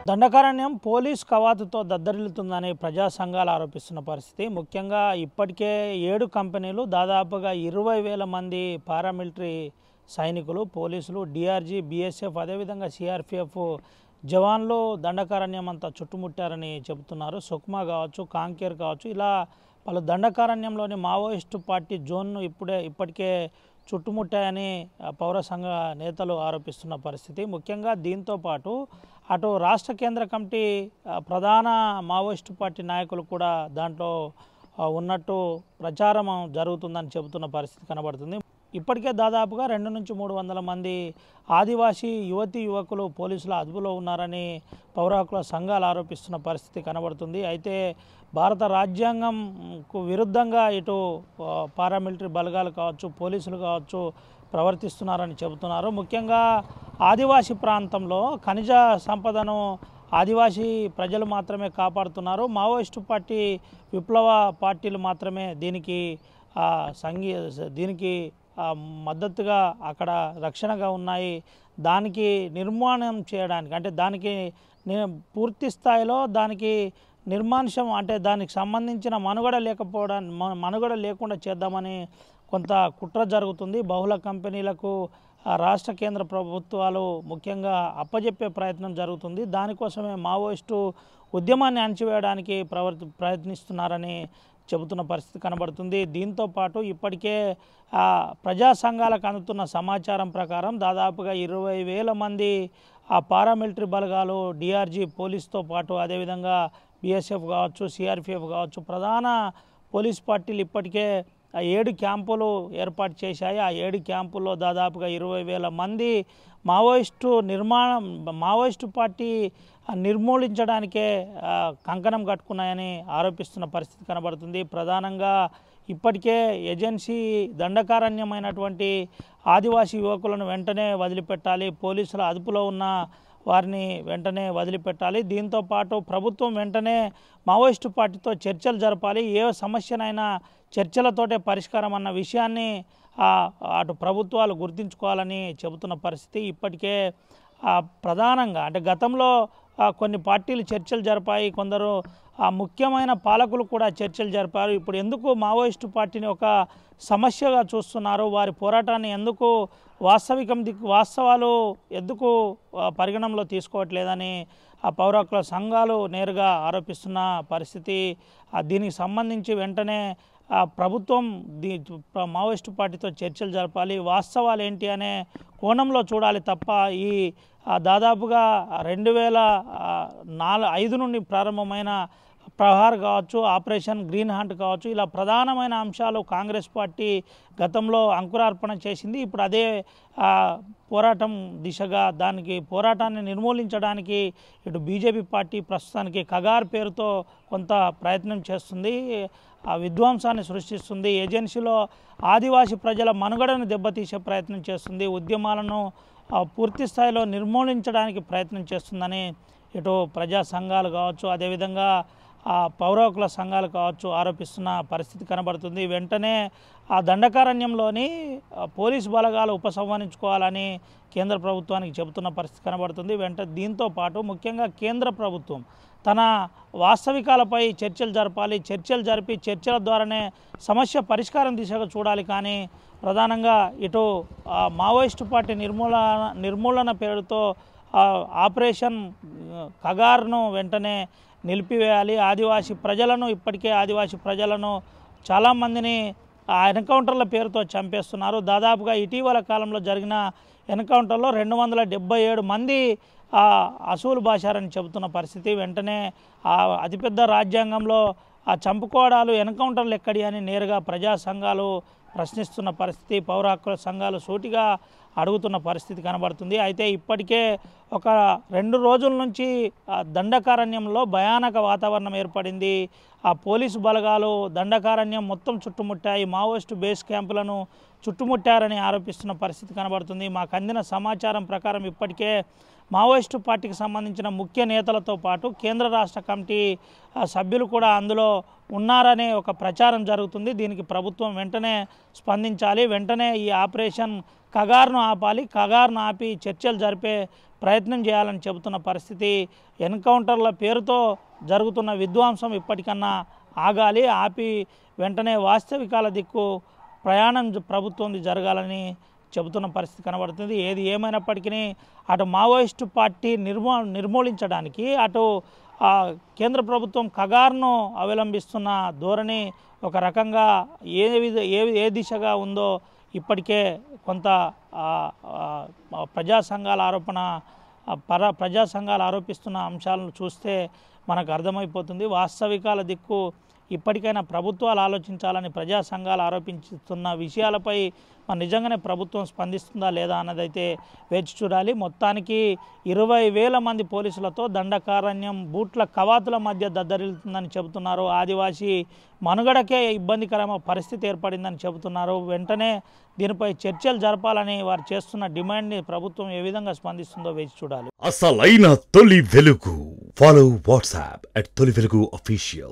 Dandakaranya police కవాతుతో దద్దరిల్లుతుందని ప్రజా సంఘాలు ఆరోపిస్తున్న పరిస్థితి. ముఖ్యంగా ఇప్పటికే 7 కంపెనీలు దాదాపుగా 20,000 మంది పారామిలిటరీ సైనికులు, పోలీసులు, డిఆర్జీ, బీఎస్ఎఫ్, అదేవిధంగా సిఆర్పిఎఫ్ జవాన్లు దండకారణ్యం అంతా చుట్టుముట్టారని చెబుతున్నారు. సుక్మా కావచ్చు, కాంకేర్ కావచ్చు, ఇలా పలు దండకారణ్యంలోని మావోయిస్టు పార్టీ జోన్ను ఇప్పటికే చుట్టుముట్టాయని పౌర సంఘ నేతలు ఆరోపిస్తున్న పరిస్థితి. ముఖ్యంగా దీంతో పాటు అటు రాష్ట్ర కేంద్ర కమిటీ ప్రధాన మావోయిస్టు పార్టీ నాయకులు కూడా దాంట్లో ఉన్నట్టు ప్రచారం జరుగుతుందని చెబుతున్న పరిస్థితి కనబడుతుంది. ఇప్పటికే దాదాపుగా 200 నుంచి 300 మంది ఆదివాసీ యువకులు పోలీసుల అదుపులో ఉన్నారని పౌర హక్కుల సంఘాలు ఆరోపిస్తున్న పరిస్థితి కనబడుతుంది. అయితే భారత రాజ్యాంగంకు విరుద్ధంగా ఇటు పారామిలిటరీ బలగాలు కావచ్చు, పోలీసులు కావచ్చు ప్రవర్తిస్తున్నారని చెబుతున్నారు. ముఖ్యంగా ఆదివాసీ ప్రాంతంలో ఖనిజ సంపదను ఆదివాసీ ప్రజలు మాత్రమే కాపాడుతున్నారు. మావోయిస్టు పార్టీ విప్లవ పార్టీలు మాత్రమే దీనికి మద్దతుగా అక్కడ రక్షణగా ఉన్నాయి. దానికి నిర్మాణం చేయడానికి, అంటే దానికి పూర్తి స్థాయిలో దానికి నిర్మానుషం, అంటే దానికి సంబంధించిన మనుగడ లేకుండా చేద్దామని కొంత కుట్ర జరుగుతుంది. బహుళ కంపెనీలకు రాష్ట్ర కేంద్ర ప్రభుత్వాలు ముఖ్యంగా అప్పజెప్పే ప్రయత్నం జరుగుతుంది. దానికోసమే మావోయిస్టు ఉద్యమాన్ని అణచివేయడానికి ప్రయత్నిస్తున్నారని చెబుతున్న పరిస్థితి కనబడుతుంది. దీంతో పాటు ఇప్పటికే ప్రజా సంఘాలకు అందుతున్న సమాచారం ప్రకారం దాదాపుగా 20,000 మంది పారామిలిటరీ బలగాలు, డిఆర్జీ, పోలీస్తో పాటు అదేవిధంగా బీఎస్ఎఫ్ కావచ్చు, సిఆర్పిఎఫ్ కావచ్చు, ప్రధాన పోలీస్ పార్టీలు ఇప్పటికే 7 క్యాంపులు ఏర్పాటు చేశాయి. ఆ 7 క్యాంపుల్లో దాదాపుగా 20,000 మంది మావోయిస్టు పార్టీ నిర్మూలించడానికే కంకణం కట్టుకున్నాయని ఆరోపిస్తున్న పరిస్థితి కనబడుతుంది. ప్రధానంగా ఇప్పటికే ఏజెన్సీ దండకారణ్యమైనటువంటి ఆదివాసీ యువకులను వెంటనే వదిలిపెట్టాలి, పోలీసుల అదుపులో ఉన్న వారిని వెంటనే వదిలిపెట్టాలి. దీంతో పాటు ప్రభుత్వం వెంటనే మావోయిస్టు పార్టీతో చర్చలు జరపాలి, ఏ సమస్యనైనా చర్చలతోటే పరిష్కారం అన్న విషయాన్ని అటు ప్రభుత్వాలు గుర్తుంచుకోవాలని చెబుతున్న పరిస్థితి. ఇప్పటికే ప్రధానంగా అంటే గతంలో కొన్ని పార్టీలు చర్చలు జరిపాయి, కొందరు ముఖ్యమైన పాలకులు కూడా చర్చలు జరిపారు. ఇప్పుడు ఎందుకు మావోయిస్టు పార్టీని ఒక సమస్యగా చూస్తున్నారు, వారి పోరాటాన్ని ఎందుకు వాస్తవాలు ఎందుకు పరిగణనలో తీసుకోవట్లేదని పౌర హక్కుల సంఘాలు నేరుగా ఆరోపిస్తున్న పరిస్థితి. దీనికి సంబంధించి వెంటనే ప్రభుత్వం మావోయిస్టు పార్టీతో చర్చలు జరపాలి, వాస్తవాలు ఏంటి అనే కోణంలో చూడాలి తప్ప ఈ దాదాపుగా 2005 నుండి ప్రారంభమైన ప్రహార్ కావచ్చు, ఆపరేషన్ గ్రీన్ హంట్ కావచ్చు, ఇలా ప్రధానమైన అంశాలు కాంగ్రెస్ పార్టీ గతంలో అంకురార్పణ చేసింది. ఇప్పుడు అదే పోరాటం దిశగా పోరాటాన్ని నిర్మూలించడానికి ఇటు బీజేపీ పార్టీ ప్రస్తుతానికి కగార్ పేరుతో కొంత ప్రయత్నం చేస్తుంది, విధ్వంసాన్ని సృష్టిస్తుంది, ఏజెన్సీలో ఆదివాసీ ప్రజల మనుగడను దెబ్బతీసే ప్రయత్నం చేస్తుంది, ఉద్యమాలను పూర్తి స్థాయిలో నిర్మూలించడానికి ప్రయత్నం చేస్తుందని ఇటు ప్రజా సంఘాలు కావచ్చు, అదేవిధంగా పౌర హక్కుల సంఘాలు కావచ్చు ఆరోపిస్తున్న పరిస్థితి కనబడుతుంది. వెంటనే దండకారణ్యంలోని పోలీసు బలగాలు ఉపసంహరించుకోవాలని కేంద్ర ప్రభుత్వానికి చెబుతున్న పరిస్థితి కనబడుతుంది. దీంతో పాటు ముఖ్యంగా కేంద్ర ప్రభుత్వం తన వాస్తవికాలపై చర్చలు జరపాలి, చర్చలు జరిపి చర్చల ద్వారానే సమస్య పరిష్కారం దిశగా చూడాలి. కానీ ప్రధానంగా ఇటు మావోయిస్టు పార్టీ నిర్మూలన పేరుతో ఆపరేషన్ కగార్ను వెంటనే నిలిపివేయాలి. ఇప్పటికే ఆదివాసీ ప్రజలను చాలామందిని ఎన్కౌంటర్ల పేరుతో చంపేస్తున్నారు. దాదాపుగా ఇటీవల కాలంలో జరిగిన ఎన్కౌంటర్లో 277 మంది అసూలు బాశారని చెబుతున్న పరిస్థితి. వెంటనే అతిపెద్ద రాజ్యాంగంలో చంపుకోవడాలు, ఎన్కౌంటర్లు ఎక్కడి అని నేరుగా ప్రజా సంఘాలు ప్రశ్నిస్తున్న పరిస్థితి, పౌర హక్కుల సంఘాలు సూటిగా అడుగుతున్న పరిస్థితి కనబడుతుంది. అయితే ఇప్పటికే ఒక 2 రోజుల నుంచి దండకారణ్యంలో భయానక వాతావరణం ఏర్పడింది. పోలీసు బలగాలు దండకారణ్యం మొత్తం చుట్టుముట్టాయి, మావోయిస్టు బేస్ క్యాంపులను చుట్టుముట్టారని ఆరోపిస్తున్న పరిస్థితి కనబడుతుంది. మాకు అందిన సమాచారం ప్రకారం ఇప్పటికే మావోయిస్టు పార్టీకి సంబంధించిన ముఖ్య నేతలతో పాటు కేంద్ర రాష్ట్ర కమిటీ సభ్యులు కూడా అందులో ఉన్నారనే ఒక ప్రచారం జరుగుతుంది. దీనికి ప్రభుత్వం వెంటనే స్పందించాలి, వెంటనే ఈ ఆపరేషన్ కగార్ను ఆపాలి, కగార్ను ఆపి చర్చలు జరిపే ప్రయత్నం చేయాలని చెబుతున్న పరిస్థితి. ఎన్కౌంటర్ల పేరుతో జరుగుతున్న విధ్వంసం ఇప్పటికన్నా ఆగాలి, ఆపి వెంటనే వాస్తవికాల దిక్కు ప్రయాణం ప్రభుత్వం జరగాలని చెబుతున్న పరిస్థితి కనబడుతుంది. ఏది ఏమైనప్పటికీ అటు మావోయిస్టు పార్టీ నిర్మూలించడానికి అటు కేంద్ర ప్రభుత్వం కగార్ను అవలంబిస్తున్న ధోరణి ఒక రకంగా ఏ దిశగా ఉందో ఇప్పటికే కొంత ప్రజా సంఘాలు ఆరోపిస్తున్న అంశాలను చూస్తే మనకు అర్థమైపోతుంది. వాస్తవికాల దిక్కు ఇప్పటికైనా ప్రభుత్వాలు ఆలోచించాలని ప్రజా సంఘాలు ఆరోపిస్తున్న విషయాలపై నిజంగానే ప్రభుత్వం స్పందిస్తుందా లేదా అన్నదైతే వేచి చూడాలి. మొత్తానికి 20,000 మంది పోలీసులతో దండకారణ్యం బూట్ల కవాతుల మధ్య దద్దరిల్లుతుందని చెబుతున్నారు. ఆదివాసీ మనుగడకే ఇబ్బందికరమైన పరిస్థితి ఏర్పడిందని చెబుతున్నారు. వెంటనే దీనిపై చర్చలు జరపాలని వారు చేస్తున్న డిమాండ్ని ప్రభుత్వం ఏ విధంగా స్పందిస్తుందో వేచి చూడాలి. అసలైన తొలి వెలుగు. ఫాలో వాట్సాప్ @తొలి వెలుగు official.